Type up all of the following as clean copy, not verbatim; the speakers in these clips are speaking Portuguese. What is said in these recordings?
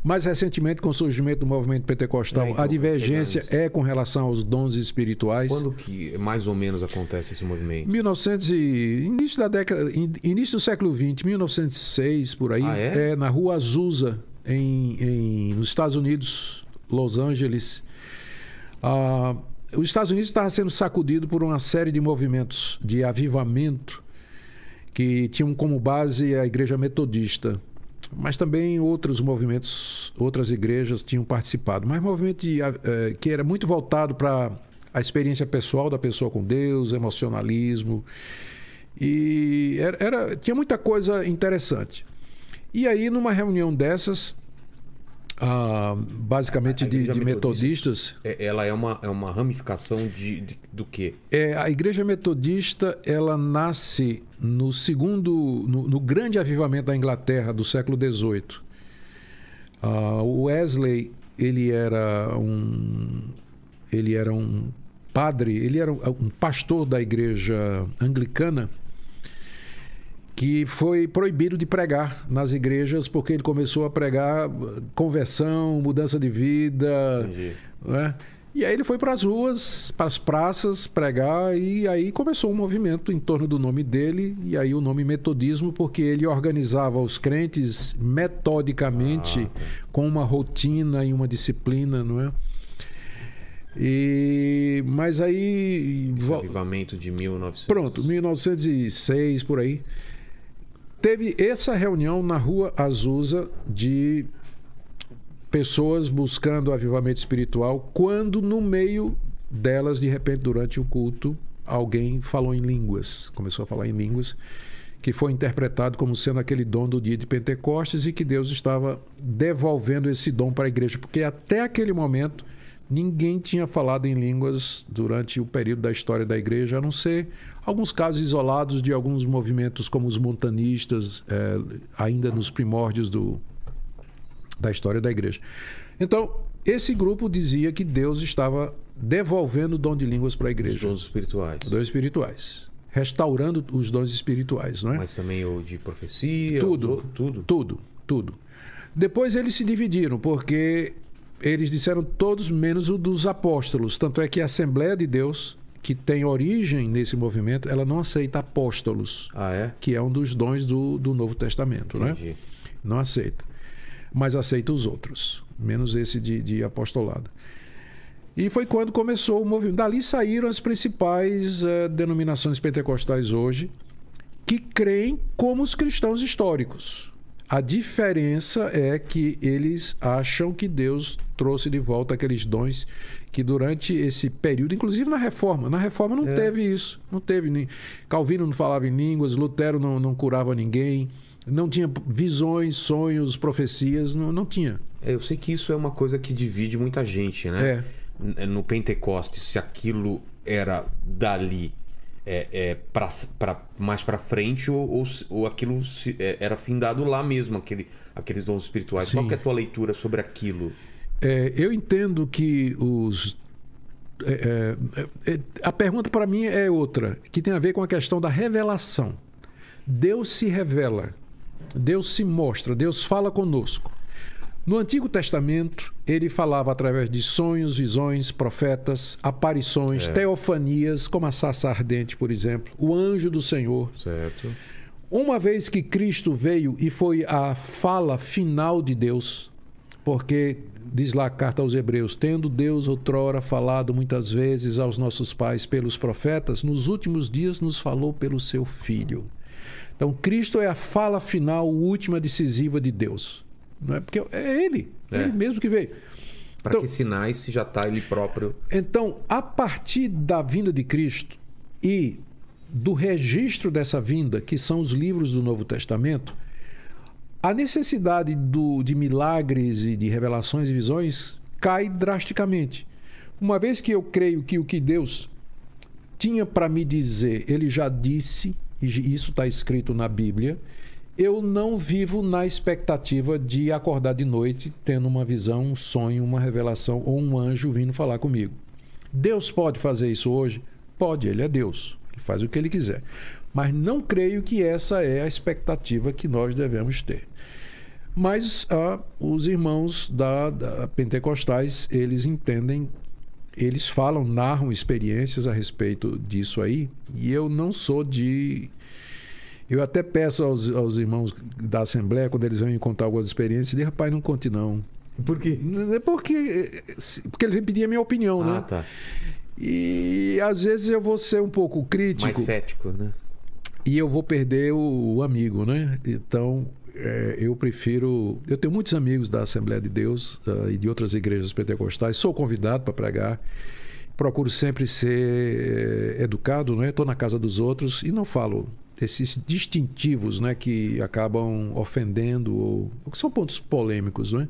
Mais recentemente, com o surgimento do movimento pentecostal, então, a divergência é com relação aos dons espirituais. Quando que mais ou menos acontece esse movimento? Início do século XX, 1906, por aí, na Rua Azusa, nos Estados Unidos, Los Angeles. Os Estados Unidos estavam sendo sacudido por uma série de movimentos de avivamento que tinham como base a Igreja Metodista. Mas também outros movimentos, outras igrejas tinham participado. Mas movimento que era muito voltado para a experiência pessoal da pessoa com Deus, emocionalismo. E tinha muita coisa interessante. E aí, numa reunião dessas, basicamente de metodistas... Ela é uma ramificação do quê? A Igreja Metodista, ela nasce no grande avivamento da Inglaterra do século XVIII. O Wesley, ele era um padre, ele era um pastor da Igreja Anglicana, que foi proibido de pregar nas igrejas porque ele começou a pregar conversão, mudança de vida. Entendi. Né? E aí ele foi para as ruas, para as praças pregar, e aí começou um movimento em torno do nome dele, e aí o nome metodismo, porque ele organizava os crentes metodicamente, com uma rotina e uma disciplina, não é? Mas aí... Esse avivamento de 1900... Pronto, 1906, por aí. Teve essa reunião na Rua Azusa de pessoas buscando avivamento espiritual, quando no meio delas, de repente, durante o culto, alguém falou em línguas, começou a falar em línguas, que foi interpretado como sendo aquele dom do dia de Pentecostes e que Deus estava devolvendo esse dom para a igreja, porque até aquele momento ninguém tinha falado em línguas durante o período da história da igreja, a não ser alguns casos isolados de alguns movimentos como os montanistas, ainda nos primórdios da história da igreja. Então, esse grupo dizia que Deus estava devolvendo o dom de línguas para a igreja. Os dons espirituais. Dons espirituais. Restaurando os dons espirituais, não é? Mas também o de profecia? Tudo. Depois eles se dividiram, porque eles disseram todos menos o dos apóstolos. Tanto é que a Assembleia de Deus, que tem origem nesse movimento, ela não aceita apóstolos, que é um dos dons do Novo Testamento. Entendi. Né? Não aceita. Mas aceita os outros, menos esse de apostolado. E foi quando começou o movimento. Dali saíram as principais denominações pentecostais hoje, que creem como os cristãos históricos. A diferença é que eles acham que Deus trouxe de volta aqueles dons que durante esse período, inclusive na Reforma não teve isso. Não teve. Calvino não falava em línguas, Lutero não curava ninguém, não tinha visões, sonhos, profecias, não tinha. Eu sei que isso é uma coisa que divide muita gente, né? No Pentecostes, se aquilo era dali mais para frente ou aquilo era findado lá mesmo, aqueles dons espirituais. Sim. Qual que é a tua leitura sobre aquilo? Eu entendo que a pergunta para mim é outra, que tem a ver com a questão da revelação. Deus se revela, Deus se mostra, Deus fala conosco. No Antigo Testamento, ele falava através de sonhos, visões, profetas, aparições, teofanias, como a sarça ardente, por exemplo, o anjo do Senhor. Certo. Uma vez que Cristo veio e foi a fala final de Deus, porque diz lá a carta aos Hebreus, tendo Deus outrora falado muitas vezes aos nossos pais pelos profetas, nos últimos dias nos falou pelo seu Filho. Então, Cristo é a fala final, última, decisiva de Deus. Não é porque é ele mesmo que veio. Para então, que sinais se já está ele próprio? Então, a partir da vinda de Cristo e do registro dessa vinda, que são os livros do Novo Testamento, a necessidade de milagres e de revelações e visões cai drasticamente. Uma vez que eu creio que o que Deus tinha para me dizer, ele já disse, e isso está escrito na Bíblia, eu não vivo na expectativa de acordar de noite tendo uma visão, um sonho, uma revelação ou um anjo vindo falar comigo. Deus pode fazer isso hoje? Pode, ele é Deus. Ele faz o que ele quiser. Mas não creio que essa é a expectativa que nós devemos ter. Mas os irmãos da pentecostais, eles entendem, eles falam, narram experiências a respeito disso aí. E eu não sou de... Eu até peço aos irmãos da Assembleia, quando eles vêm me contar algumas experiências, de rapaz, não conte não. Por quê? Porque eles vêm pedir a minha opinião, né? Tá. E às vezes eu vou ser um pouco crítico. Mais cético, né? E eu vou perder o amigo, né? Então, eu prefiro... Eu tenho muitos amigos da Assembleia de Deus e de outras igrejas pentecostais. Sou convidado para pregar. Procuro sempre ser educado, né? Estou na casa dos outros e não falo desses distintivos, né? Que acabam ofendendo ou que são pontos polêmicos, né?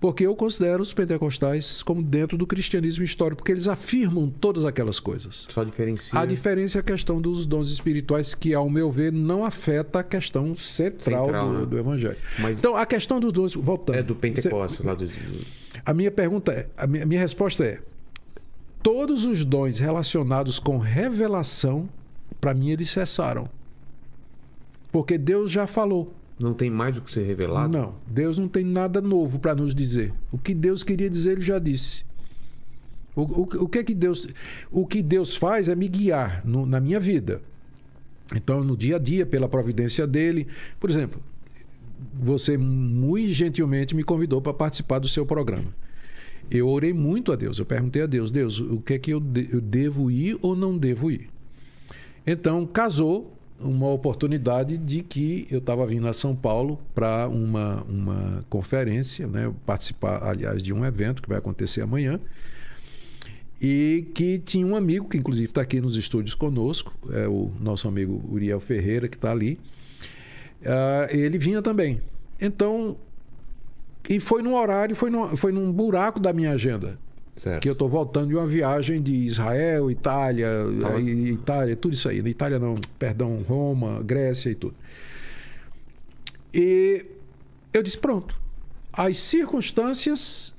Porque eu considero os pentecostais como dentro do cristianismo histórico, porque eles afirmam todas aquelas coisas. Só diferencia... A diferença é a questão dos dons espirituais, que, ao meu ver, não afeta a questão central do Evangelho. Mas então, a questão dos dons... Voltando. É do Pentecostes. Lá do... A minha pergunta é... A minha resposta é... Todos os dons relacionados com revelação, para mim, eles cessaram. Porque Deus já falou. Não tem mais o que ser revelado? Não. Deus não tem nada novo para nos dizer. O que Deus queria dizer, Ele já disse. O que Deus faz é me guiar na minha vida. Então, no dia a dia, pela providência dEle. Por exemplo, você muito gentilmente me convidou para participar do seu programa. Eu orei muito a Deus. Eu perguntei a Deus, o que é que eu devo ir ou não devo ir? Então, casou uma oportunidade de que eu estava vindo a São Paulo para uma conferência, né? Participar, aliás, de um evento que vai acontecer amanhã, e que tinha um amigo, que inclusive está aqui nos estúdios conosco, é o nosso amigo Uriel Ferreira, que está ali. Ele vinha também. Então, e foi num horário, foi num buraco da minha agenda. Certo. Que eu estou voltando de uma viagem de Israel, Itália, tudo isso aí. Na Itália não, perdão, Roma, Grécia e tudo. E eu disse, pronto. As circunstâncias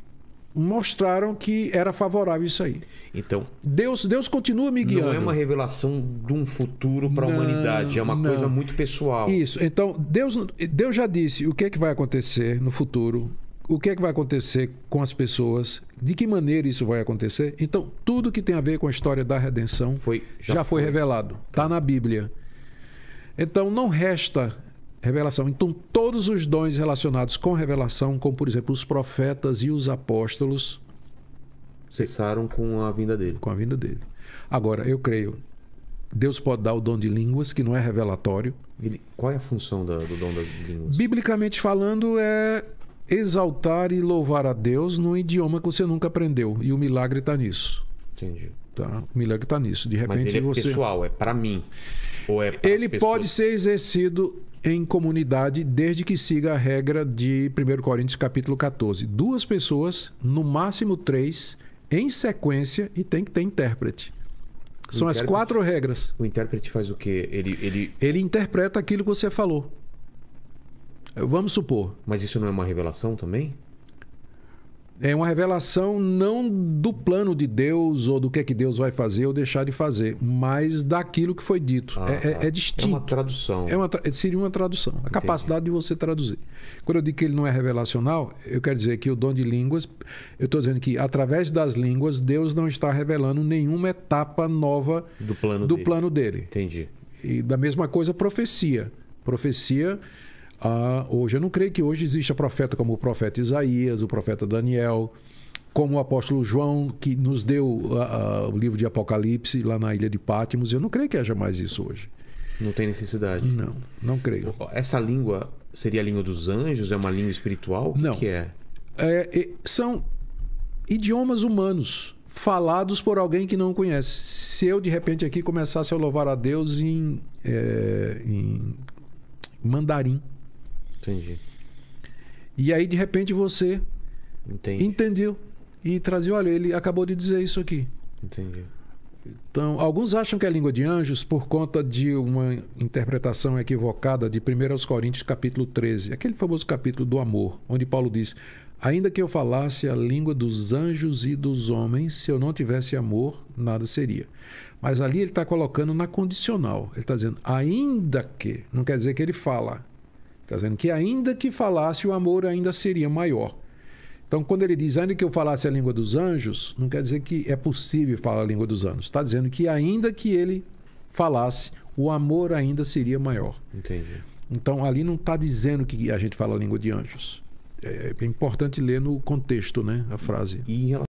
mostraram que era favorável isso aí. Então, Deus continua me guiando. Não é uma revelação de um futuro para a humanidade, é uma coisa muito pessoal. Isso. Então, Deus já disse o que é que vai acontecer no futuro, o que é que vai acontecer com as pessoas, de que maneira isso vai acontecer. Então, tudo que tem a ver com a história da redenção já foi revelado. Está na Bíblia. Então, não resta revelação. Então, todos os dons relacionados com revelação, como, por exemplo, os profetas e os apóstolos, cessaram com a vinda dele. Com a vinda dele. Agora, eu creio, Deus pode dar o dom de línguas, que não é revelatório. Qual é a função do dom das línguas? Biblicamente falando, é exaltar e louvar a Deus num idioma que você nunca aprendeu. E o milagre está nisso. Entendi. Tá? O milagre está nisso. De repente, mas ele é pessoal, é para mim? Ou é para ele pode ser exercido em comunidade, desde que siga a regra de 1 Coríntios capítulo 14. 2 pessoas, no máximo 3, em sequência, e tem que ter intérprete. São as 4 regras. O intérprete faz o quê? Ele interpreta aquilo que você falou. Vamos supor. Mas isso não é uma revelação também? É uma revelação não do plano de Deus ou do que é que Deus vai fazer ou deixar de fazer, mas daquilo que foi dito. É distinto. É uma tradução. Seria uma tradução. A capacidade de você traduzir. Quando eu digo que ele não é revelacional, eu quero dizer que o dom de línguas, eu estou dizendo que através das línguas, Deus não está revelando nenhuma etapa nova do plano dele. Entendi. E da mesma coisa, profecia. Profecia... hoje, eu não creio que hoje exista profeta como o profeta Isaías, o profeta Daniel, como o apóstolo João, que nos deu o livro de Apocalipse lá na ilha de Pátimos. Eu não creio que haja mais isso hoje. Não tem necessidade? Não creio. Essa língua seria a língua dos anjos? É uma língua espiritual? Não. O que é? São idiomas humanos falados por alguém que não conhece. Se eu, de repente, aqui começasse a louvar a Deus em mandarim. Entendi. E aí, de repente, você entendeu e trazia, olha, ele acabou de dizer isso aqui. Entendi. Então, alguns acham que é a língua de anjos por conta de uma interpretação equivocada de 1 Coríntios capítulo 13, aquele famoso capítulo do amor, onde Paulo diz, ainda que eu falasse a língua dos anjos e dos homens, se eu não tivesse amor, nada seria. Mas ali ele está colocando na condicional. Ele está dizendo, ainda que, não quer dizer que ele fala. Está dizendo que ainda que falasse, o amor ainda seria maior. Então, quando ele diz ainda que eu falasse a língua dos anjos, não quer dizer que é possível falar a língua dos anjos. Está dizendo que ainda que ele falasse, o amor ainda seria maior. Entendi. Então, ali não está dizendo que a gente fala a língua de anjos. É importante ler no contexto, né, a frase. E em relação